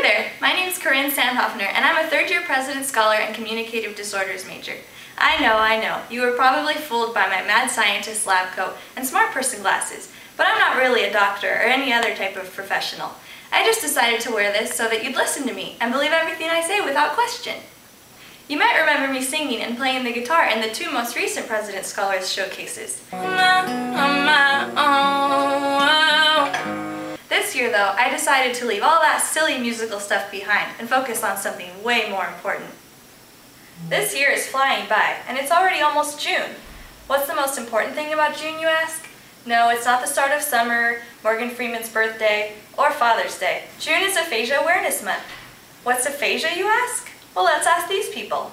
there, my name is Corinne Hoffner, and I'm a third-year President Scholar and Communicative Disorders major. I know, you were probably fooled by my mad scientist lab coat and smart person glasses, but I'm not really a doctor or any other type of professional. I just decided to wear this so that you'd listen to me and believe everything I say without question. You might remember me singing and playing the guitar in the two most recent President Scholars showcases. This year, though, I decided to leave all that silly musical stuff behind and focus on something way more important. This year is flying by, and it's already almost June. What's the most important thing about June, you ask? No, it's not the start of summer, Morgan Freeman's birthday, or Father's Day. June is Aphasia Awareness Month. What's aphasia, you ask? Well, let's ask these people.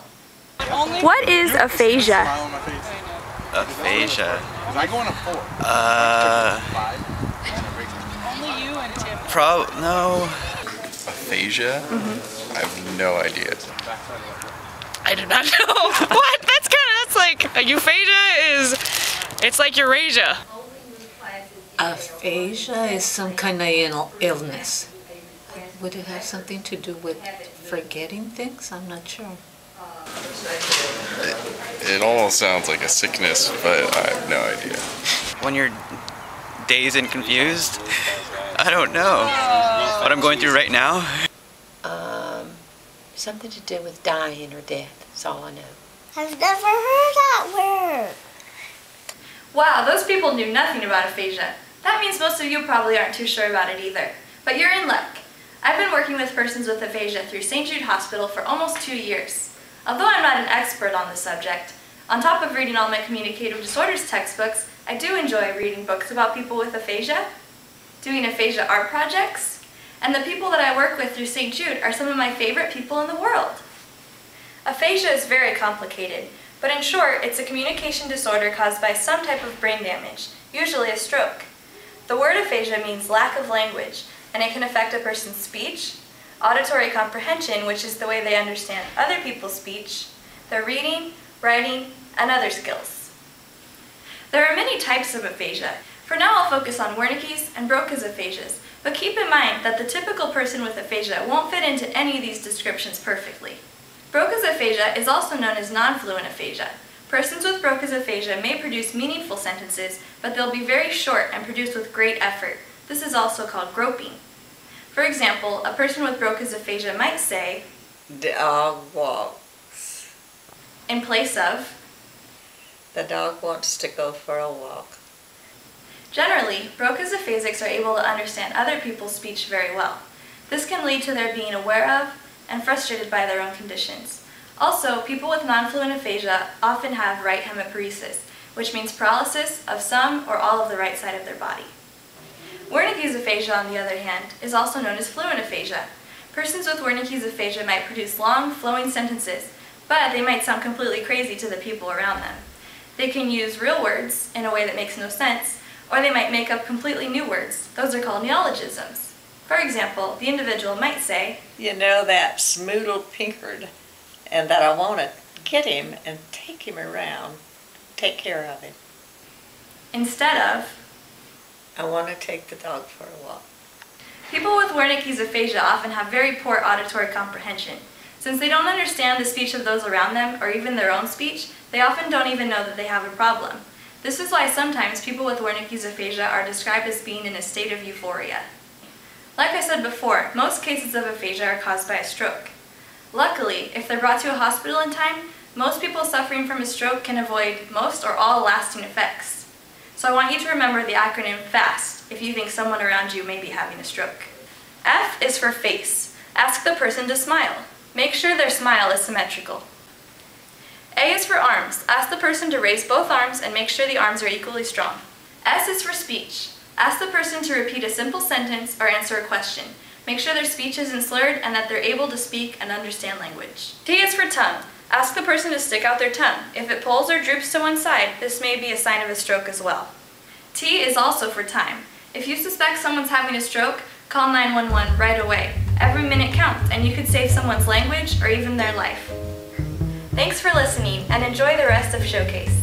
What is aphasia? Aphasia. No. Aphasia? I have no idea. I do not know. What? That's like, aphasia it's like Eurasia. Aphasia is some kind of illness. Would it have something to do with forgetting things? I'm not sure. It almost sounds like a sickness, but I have no idea. When you're dazed and confused, I don't know what I'm going through right now. Something to do with dying or death. That's all I know. I've never heard that word. Wow, those people knew nothing about aphasia. That means most of you probably aren't too sure about it either. But you're in luck. I've been working with persons with aphasia through St. Jude Hospital for almost 2 years. Although I'm not an expert on the subject, on top of reading all my communicative disorders textbooks, I do enjoy reading books about people with aphasia, doing aphasia art projects, and the people that I work with through St. Jude are some of my favorite people in the world. Aphasia is very complicated, but in short, it's a communication disorder caused by some type of brain damage, usually a stroke. The word aphasia means lack of language, and it can affect a person's speech, auditory comprehension, which is the way they understand other people's speech, their reading, writing, and other skills. There are many types of aphasia. For now, I'll focus on Wernikes and Broca's aphasias, but keep in mind that the typical person with aphasia won't fit into any of these descriptions perfectly. Broca's aphasia is also known as non-fluent aphasia. Persons with Broca's aphasia may produce meaningful sentences, but they'll be very short and produced with great effort. This is also called groping. For example, a person with Broca's aphasia might say, "The dog walks." In place of, "The dog wants to go for a walk." Generally, Broca's aphasics are able to understand other people's speech very well. This can lead to their being aware of and frustrated by their own conditions. Also, people with non-fluent aphasia often have right hemiparesis, which means paralysis of some or all of the right side of their body. Wernikes aphasia, on the other hand, is also known as fluent aphasia. Persons with Wernikes aphasia might produce long, flowing sentences, but they might sound completely crazy to the people around them. They can use real words in a way that makes no sense, or they might make up completely new words. Those are called neologisms. For example, the individual might say, "You know that Smoodle Pinkard, and that I want to get him and take him around, take care of him." Instead of, "I want to take the dog for a walk." People with Wernikes aphasia often have very poor auditory comprehension. Since they don't understand the speech of those around them, or even their own speech, they often don't even know that they have a problem. This is why sometimes people with Wernikes aphasia are described as being in a state of euphoria. Like I said before, most cases of aphasia are caused by a stroke. Luckily, if they're brought to a hospital in time, most people suffering from a stroke can avoid most or all lasting effects. So I want you to remember the acronym FAST if you think someone around you may be having a stroke. F is for face. Ask the person to smile. Make sure their smile is symmetrical. A is for arms. Ask the person to raise both arms and make sure the arms are equally strong. S is for speech. Ask the person to repeat a simple sentence or answer a question. Make sure their speech isn't slurred and that they're able to speak and understand language. T is for tongue. Ask the person to stick out their tongue. If it pulls or droops to one side, this may be a sign of a stroke as well. T is also for time. If you suspect someone's having a stroke, call 911 right away. Every minute counts, and you could save someone's language or even their life. Thanks for listening, and enjoy the rest of Showcase.